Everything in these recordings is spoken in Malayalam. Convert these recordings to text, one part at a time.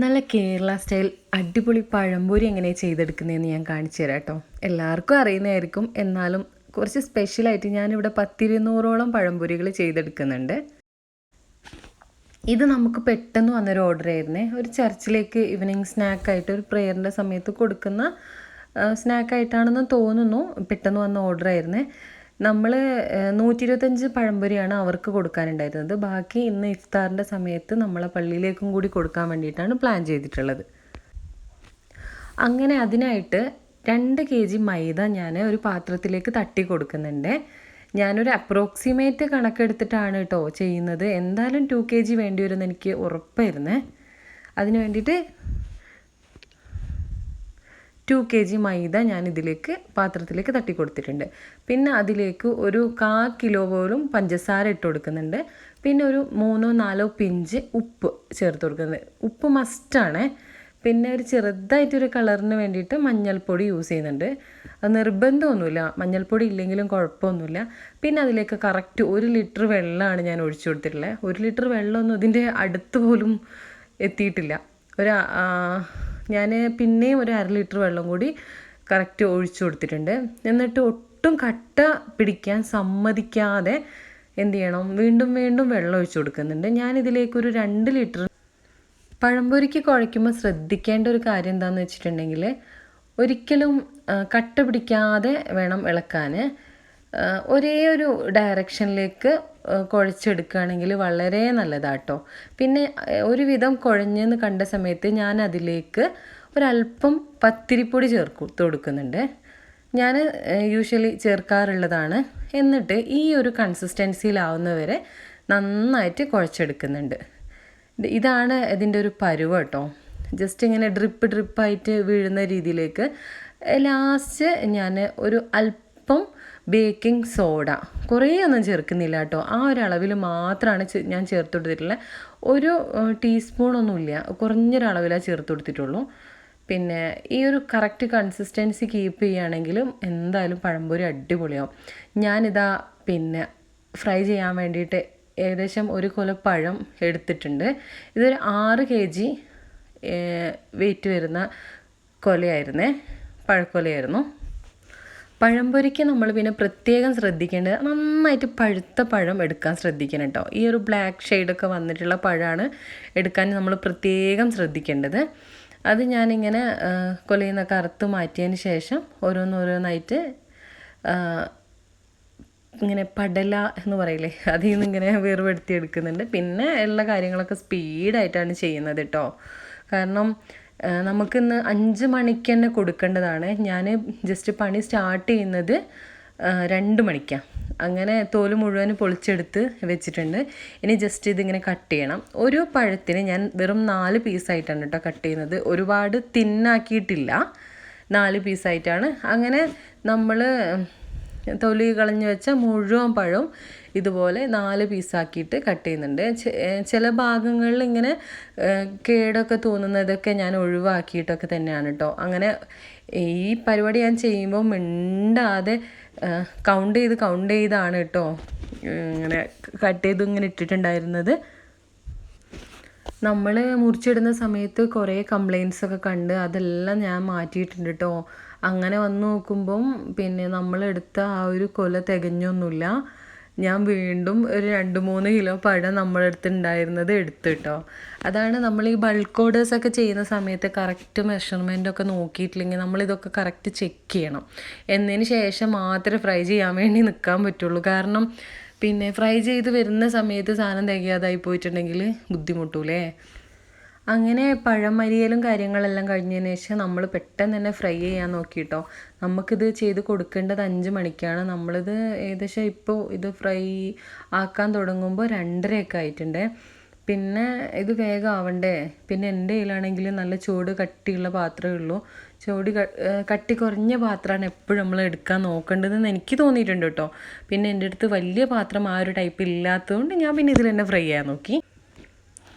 നല്ല കേരള സ്റ്റൈൽ അടിപൊളി പഴംപൊരി എങ്ങനെ ചെയ്തെടുക്കുന്നതെന്ന് ഞാൻ കാണിച്ചു തരാം കേട്ടോ. എല്ലാവർക്കും അറിയുന്നതായിരിക്കും, എന്നാലും കുറച്ച് സ്പെഷ്യലായിട്ട് ഞാനിവിടെ 100-200ഓളം പഴംപൊരികൾ ചെയ്തെടുക്കുന്നുണ്ട്. ഇത് നമുക്ക് പെട്ടെന്ന് വന്നൊരു ഓർഡർ ആയിരുന്നേ. ഒരു ചർച്ചിലേക്ക് ഈവനിങ് സ്നാക്കായിട്ട് ഒരു പ്രെയറിൻ്റെ സമയത്ത് കൊടുക്കുന്ന സ്നാക്കായിട്ടാണെന്ന് തോന്നുന്നു. പെട്ടെന്ന് വന്ന ഓർഡർ ആയിരുന്നേ. നമ്മൾ 125 പഴംപൊരിയാണ് അവർക്ക് കൊടുക്കാനുണ്ടായിരുന്നത്. ബാക്കി ഇന്ന് ഇഫ്താറിൻ്റെ സമയത്ത് നമ്മളെ പള്ളിയിലേക്കും കൂടി കൊടുക്കാൻ വേണ്ടിയിട്ടാണ് പ്ലാൻ ചെയ്തിട്ടുള്ളത്. അങ്ങനെ അതിനായിട്ട് 2 kg മൈദ ഞാൻ ഒരു പാത്രത്തിലേക്ക് തട്ടി കൊടുക്കുന്നുണ്ട്. ഞാനൊരു അപ്രോക്സിമേറ്റ് കണക്കെടുത്തിട്ടാണ് കേട്ടോ ചെയ്യുന്നത്. എന്തായാലും 2 kg വേണ്ടി വരുമെന്ന് എനിക്ക് ഉറപ്പായിരുന്നേ. അതിന് വേണ്ടിയിട്ട് 2 kg മൈദ ഞാൻ ഇതിലേക്ക് പാത്രത്തിലേക്ക് തട്ടി കൊടുത്തിട്ടുണ്ട്. പിന്നെ അതിലേക്ക് ഒരു 1/4 കിലോ പോലും പഞ്ചസാര ഇട്ട് കൊടുക്കുന്നുണ്ട്. പിന്നെ ഒരു 3-4 പിഞ്ച് ഉപ്പ് ചേർത്ത് കൊടുക്കുന്നത്. ഉപ്പ് മസ്റ്റാണ്. പിന്നെ ഒരു ചെറുതായിട്ടൊരു കളറിന് വേണ്ടിയിട്ട് മഞ്ഞൾപ്പൊടി യൂസ് ചെയ്യുന്നുണ്ട്. അത് നിർബന്ധമൊന്നുമില്ല, മഞ്ഞൾപ്പൊടി ഇല്ലെങ്കിലും കുഴപ്പമൊന്നുമില്ല. പിന്നെ അതിലേക്ക് കറക്റ്റ് 1 ലിറ്റർ വെള്ളമാണ് ഞാൻ ഒഴിച്ചു കൊടുത്തിട്ടുള്ളത്. 1 ലിറ്റർ വെള്ളമൊന്നും ഇതിൻ്റെ അടുത്ത് പോലും എത്തിയിട്ടില്ല. ഞാൻ പിന്നെയും ഒരു 1/2 ലിറ്റർ വെള്ളം കൂടി കറക്റ്റ് ഒഴിച്ചു കൊടുത്തിട്ടുണ്ട്. എന്നിട്ട് ഒട്ടും കട്ട പിടിക്കാൻ സമ്മതിക്കാതെ എന്ത് ചെയ്യണം, വീണ്ടും വീണ്ടും വെള്ളം ഒഴിച്ചു കൊടുക്കുന്നുണ്ട്. ഞാനിതിലേക്കൊരു 2 ലിറ്റർ പഴംപൊരിക്ക് കുഴയ്ക്കുമ്പോൾ ശ്രദ്ധിക്കേണ്ട ഒരു കാര്യം എന്താണെന്ന് വെച്ചിട്ടുണ്ടെങ്കിൽ, ഒരിക്കലും കട്ട പിടിക്കാതെ വേണം ഇളക്കാൻ. ഒരേ ഒരു ഡയറക്ഷനിലേക്ക് കുഴച്ചെടുക്കുകയാണെങ്കിൽ വളരെ നല്ലതാട്ടോ. പിന്നെ ഒരുവിധം കുഴഞ്ഞെന്ന് കണ്ട സമയത്ത് ഞാൻ അതിലേക്ക് ഒരല്പം പത്തിരിപ്പൊടി കൊടുക്കുന്നുണ്ട്. ഞാൻ യൂഷ്വലി ചേർക്കാറുള്ളതാണ്. എന്നിട്ട് ഈ ഒരു കൺസിസ്റ്റൻസിയിലാവുന്നവരെ നന്നായിട്ട് കുഴച്ചെടുക്കുന്നുണ്ട്. ഇതാണ് ഇതിൻ്റെ ഒരു പരുവം കേട്ടോ. ജസ്റ്റ് ഇങ്ങനെ ഡ്രിപ്പായിട്ട് വീഴുന്ന രീതിയിലേക്ക്. ലാസ്റ്റ് ഞാൻ ഒരു അല്പം ബേക്കിംഗ് സോഡ, കുറേ ഒന്നും ചേർക്കുന്നില്ല കേട്ടോ, ആ ഒരു അളവിൽ മാത്രമാണ് ഞാൻ ചേർത്ത് കൊടുത്തിട്ടുള്ളത്. ഒരു ടീസ്പൂണൊന്നുമില്ല, കുറഞ്ഞൊരളവിലാണ് ചേർത്ത് കൊടുത്തിട്ടുള്ളൂ. പിന്നെ ഈ ഒരു കറക്റ്റ് കൺസിസ്റ്റൻസി കീപ്പ് ചെയ്യുകയാണെങ്കിലും എന്തായാലും പഴംപൊരി അടിപൊളിയാവും. ഞാനിതാ പിന്നെ ഫ്രൈ ചെയ്യാൻ വേണ്ടിയിട്ട് ഏകദേശം 1 കൊല പഴം എടുത്തിട്ടുണ്ട്. ഇതൊരു 6 kg വെയിറ്റ് വരുന്ന കൊലയായിരുന്നേ, പഴക്കൊലയായിരുന്നു. പഴംപൊരിക്ക് നമ്മൾ പിന്നെ പ്രത്യേകം ശ്രദ്ധിക്കേണ്ടത് നന്നായിട്ട് പഴുത്ത പഴം എടുക്കാൻ ശ്രദ്ധിക്കണം കേട്ടോ. ഈ ഒരു ബ്ലാക്ക് ഷെയ്ഡൊക്കെ വന്നിട്ടുള്ള പഴമാണ് എടുക്കാൻ നമ്മൾ പ്രത്യേകം ശ്രദ്ധിക്കേണ്ടത്. അത് ഞാനിങ്ങനെ കൊലയിൽ നിന്നൊക്കെ അറുത്ത് മാറ്റിയതിന് ശേഷം ഓരോന്നോരോന്നായിട്ട് ഇങ്ങനെ പടല എന്ന് പറയില്ലേ, അതിൽ നിന്ന് ഇങ്ങനെ വേർപെടുത്തി എടുക്കുന്നുണ്ട്. പിന്നെ എല്ലാ കാര്യങ്ങളൊക്കെ സ്പീഡായിട്ടാണ് ചെയ്യുന്നത് കേട്ടോ. കാരണം നമുക്കിന്ന് 5 മണിക്ക് തന്നെ കൊടുക്കേണ്ടതാണ്. ഞാൻ ജസ്റ്റ് പണി സ്റ്റാർട്ട് ചെയ്യുന്നത് 2 മണിക്കാണ്. അങ്ങനെ തോല് മുഴുവൻ പൊളിച്ചെടുത്ത് വെച്ചിട്ടുണ്ട്. ഇനി ജസ്റ്റ് ഇതിങ്ങനെ കട്ട് ചെയ്യണം. ഒരു പഴത്തിന് ഞാൻ വെറും 4 പീസായിട്ടാണ് കേട്ടോ കട്ട് ചെയ്യുന്നത്. ഒരുപാട് തിന്നാക്കിയിട്ടില്ല, 4 പീസായിട്ടാണ്. അങ്ങനെ നമ്മൾ തൊലി കളഞ്ഞ് വെച്ച മുഴുവൻ പഴവും ഇതുപോലെ 4 പീസാക്കിയിട്ട് കട്ട് ചെയ്യുന്നുണ്ട്. ചില ഭാഗങ്ങളിൽ ഇങ്ങനെ കേടൊക്കെ തോന്നുന്നതൊക്കെ ഞാൻ ഒഴിവാക്കിയിട്ടൊക്കെ തന്നെയാണ് കേട്ടോ. അങ്ങനെ ഈ പരിപാടി ഞാൻ ചെയ്യുമ്പോൾ മിണ്ടാതെ കൗണ്ട് ചെയ്താണ് കേട്ടോ ഇങ്ങനെ കട്ട് ചെയ്ത് ഇങ്ങനെ ഇട്ടിട്ടുണ്ടായിരുന്നത്. നമ്മൾ മുറിച്ചിടുന്ന സമയത്ത് കുറേ കംപ്ലയിൻറ്റ്സ് ഒക്കെ കണ്ട് അതെല്ലാം ഞാൻ മാറ്റിയിട്ടുണ്ട് കേട്ടോ. അങ്ങനെ വന്ന് നോക്കുമ്പം പിന്നെ നമ്മളെടുത്ത ആ ഒരു കൊല തികഞ്ഞൊന്നുമില്ല. ഞാൻ വീണ്ടും ഒരു 2-3 കിലോ പഴം നമ്മളെടുത്തുണ്ടായിരുന്നത് എടുത്തു കേട്ടോ. അതാണ് നമ്മൾ ഈ ബൾക്ക് ഓർഡേഴ്സൊക്കെ ചെയ്യുന്ന സമയത്ത് കറക്റ്റ് മെഷർമെൻറ്റൊക്കെ നോക്കിയിട്ടില്ലെങ്കിൽ നമ്മളിതൊക്കെ കറക്റ്റ് ചെക്ക് ചെയ്യണം. എന്നതിന് ശേഷം മാത്രമേ ഫ്രൈ ചെയ്യാൻ വേണ്ടി നിൽക്കാൻ പറ്റുള്ളൂ. കാരണം പിന്നെ ഫ്രൈ ചെയ്ത് വരുന്ന സമയത്ത് സാധനം തികയാതായി പോയിട്ടുണ്ടെങ്കിൽ ബുദ്ധിമുട്ടൂലേ. അങ്ങനെ പഴമരിയലും കാര്യങ്ങളെല്ലാം കഴിഞ്ഞതിന് ശേഷം നമ്മൾ പെട്ടെന്ന് തന്നെ ഫ്രൈ ചെയ്യാൻ നോക്കിയിട്ടോ. നമുക്കിത് ചെയ്ത് കൊടുക്കേണ്ടത് 5 മണിക്കാണ്. നമ്മളിത് ഏകദേശം ഇപ്പോൾ ഇത് ഫ്രൈ ആക്കാൻ തുടങ്ങുമ്പോൾ 2:30 ആയിട്ടുണ്ട്. പിന്നെ ഇത് വേഗം ആവണ്ടേ. പിന്നെ എൻ്റെ കയ്യിലാണെങ്കിൽ നല്ല ചൂട് കട്ടിയുള്ള പാത്രമേ ഉള്ളൂ. കട്ടി കുറഞ്ഞ പാത്രമാണ് എപ്പോഴും നമ്മൾ എടുക്കാൻ നോക്കേണ്ടതെന്ന് എനിക്ക് തോന്നിയിട്ടുണ്ട് കേട്ടോ. പിന്നെ എൻ്റെ അടുത്ത് വലിയ പാത്രം ആ ഒരു ടൈപ്പ് ഇല്ലാത്തതുകൊണ്ട് ഞാൻ പിന്നെ ഇതിൽ തന്നെ ഫ്രൈ ചെയ്യാൻ നോക്കി.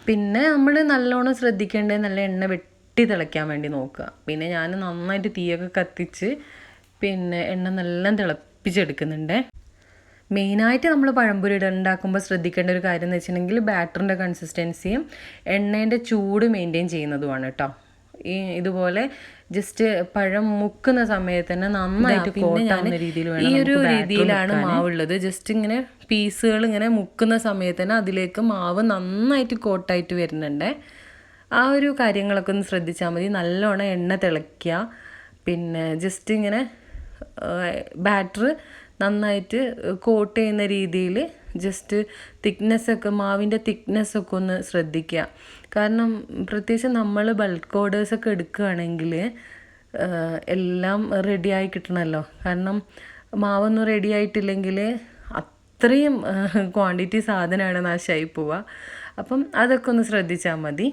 പിന്നെ നമ്മൾ നല്ലോണം ശ്രദ്ധിക്കേണ്ടത് നല്ല എണ്ണ വെട്ടി തിളയ്ക്കാൻ വേണ്ടി നോക്കുക. പിന്നെ ഞാൻ നന്നായിട്ട് തീയൊക്കെ കത്തിച്ച് പിന്നെ എണ്ണ നല്ല തിളപ്പിച്ചെടുക്കുന്നുണ്ട്. മെയിനായിട്ട് നമ്മൾ പഴംപൊരി ഉണ്ടാക്കുമ്പോൾ ശ്രദ്ധിക്കേണ്ട ഒരു കാര്യം എന്ന് വെച്ചിട്ടുണ്ടെങ്കിൽ ബാറ്ററിൻ്റെ കൺസിസ്റ്റൻസിയും എണ്ണേൻ്റെ ചൂട് മെയിൻറ്റെയിൻ ചെയ്യുന്നതുമാണ് കേട്ടോ. ഇതുപോലെ ജസ്റ്റ് പഴം മുക്കുന്ന സമയത്ത് തന്നെ നന്നായിട്ട് കോട്ടാവുന്ന രീതിയിൽ വേണം. ഈ ഒരു രീതിയിലാണ് മാവുള്ളത്. ജസ്റ്റ് ഇങ്ങനെ പീസുകൾ ഇങ്ങനെ മുക്കുന്ന സമയത്ത് തന്നെ അതിലേക്ക് മാവ് നന്നായിട്ട് കോട്ടായിട്ട് വരുന്നുണ്ട്. ആ ഒരു കാര്യങ്ങളൊക്കെ ഒന്ന് ശ്രദ്ധിച്ചാൽ മതി. നല്ലോണം എണ്ണ തിളയ്ക്കുക, പിന്നെ ജസ്റ്റ് ഇങ്ങനെ ബാറ്റർ നന്നായിട്ട് കോട്ട് ചെയ്യുന്ന രീതിയിൽ ജസ്റ്റ് മാവിൻ്റെ തിക്നെസ്സൊക്കെ ഒന്ന് ശ്രദ്ധിക്കുക. കാരണം പ്രത്യേകിച്ച് നമ്മൾ ബൾക്ക് ഓർഡേഴ്സൊക്കെ എടുക്കുകയാണെങ്കിൽ എല്ലാം റെഡിയായി കിട്ടണമല്ലോ. കാരണം മാവൊന്നും റെഡി ആയിട്ടില്ലെങ്കിൽ അത്രയും ക്വാണ്ടിറ്റി സാധനമാണ് നാശമായി പോവുക. അപ്പം അതൊക്കെ ഒന്ന് ശ്രദ്ധിച്ചാൽ മതി.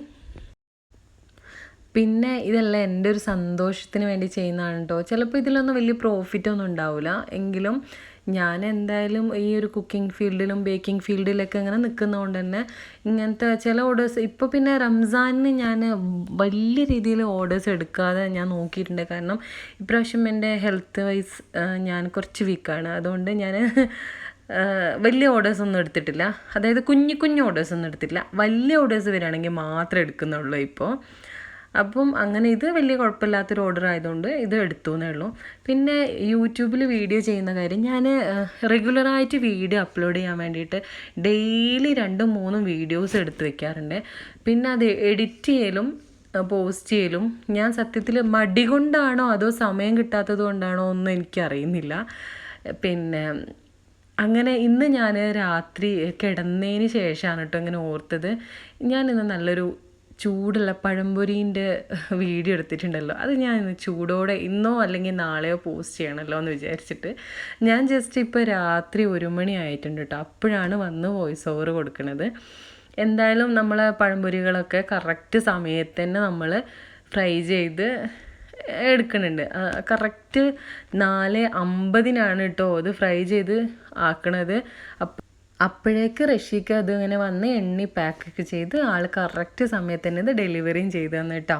പിന്നെ ഇതെല്ലാം എൻ്റെ ഒരു സന്തോഷത്തിന് വേണ്ടി ചെയ്യുന്നതാണ് കേട്ടോ. ചിലപ്പോൾ ഇതിലൊന്നും വലിയ പ്രോഫിറ്റൊന്നും ഉണ്ടാവില്ല, എങ്കിലും ഞാൻ എന്തായാലും ഈ ഒരു കുക്കിംഗ് ഫീൽഡിലും ബേക്കിംഗ് ഫീൽഡിലൊക്കെ ഇങ്ങനെ നിൽക്കുന്നതുകൊണ്ട് തന്നെ ഇങ്ങനത്തെ ചില ഓർഡേഴ്സ് ഇപ്പോൾ പിന്നെ റംസാനിന് ഞാൻ വലിയ രീതിയിൽ ഓർഡേഴ്സ് എടുക്കാതെ ഞാൻ നോക്കിയിട്ടുണ്ട്. കാരണം ഇപ്രാവശ്യം എൻ്റെ ഹെൽത്ത് വൈസ് ഞാൻ കുറച്ച് വീക്കാണ്. അതുകൊണ്ട് ഞാൻ വലിയ ഓർഡേഴ്സ് ഒന്നും എടുത്തിട്ടില്ല. അതായത് കുഞ്ഞു ഓർഡേഴ്സ് ഒന്നും എടുത്തിട്ടില്ല. വലിയ ഓർഡേഴ്സ് വരികയാണെങ്കിൽ മാത്രമേ എടുക്കുന്നുള്ളൂ ഇപ്പോൾ. അപ്പം അങ്ങനെ ഇത് വലിയ കുഴപ്പമില്ലാത്തൊരു ഓർഡർ ആയതുകൊണ്ട് ഇത് എടുത്തു എന്നേ ഉള്ളൂ. പിന്നെ യൂട്യൂബിൽ വീഡിയോ ചെയ്യുന്ന കാര്യം, ഞാൻ റെഗുലറായിട്ട് വീഡിയോ അപ്ലോഡ് ചെയ്യാൻ വേണ്ടിയിട്ട് ഡെയിലി 2-3 വീഡിയോസ് എടുത്ത് വെക്കാറുണ്ട്. പിന്നെ അത് എഡിറ്റ് ചെയ്യലും പോസ്റ്റ് ചെയ്യലും ഞാൻ സത്യത്തിൽ മടി കൊണ്ടാണോ അതോ സമയം കിട്ടാത്തത് കൊണ്ടാണോ ഒന്നും എനിക്കറിയുന്നില്ല. പിന്നെ അങ്ങനെ ഇന്ന് ഞാൻ രാത്രി കിടന്നതിന് ശേഷമാണ് കേട്ടോ ഇങ്ങനെ ഓർത്തത്, ഞാനിന്ന് നല്ലൊരു ചൂടുള്ള പഴംപൊരീൻ്റെ വീഡിയോ എടുത്തിട്ടുണ്ടല്ലോ, അത് ഞാൻ ഇന്ന് ചൂടോടെ ഇന്നോ അല്ലെങ്കിൽ നാളെയോ പോസ്റ്റ് ചെയ്യണമല്ലോ എന്ന് വിചാരിച്ചിട്ട് ഞാൻ ജസ്റ്റ് ഇപ്പോൾ രാത്രി 1 മണി ആയിട്ടുണ്ട് കേട്ടോ. അപ്പോഴാണ് വന്ന് വോയിസ് ഓവർ കൊടുക്കുന്നത്. എന്തായാലും നമ്മളെ പഴംപൊരികളൊക്കെ കറക്റ്റ് സമയത്ത് തന്നെ നമ്മൾ ഫ്രൈ ചെയ്ത് എടുക്കുന്നുണ്ട്. കറക്റ്റ് 4:50 കേട്ടോ അത് ഫ്രൈ ചെയ്ത് ആക്കണത്. അപ്പോഴേക്ക് റഷ്യക്ക് അത് ഇങ്ങനെ വന്ന് എണ്ണി പാക്കൊക്കെ ചെയ്ത് ആൾ കറക്റ്റ് സമയത്ത് തന്നെ ഇത് ഡെലിവറിയും ചെയ്തു തന്നു കേട്ടോ.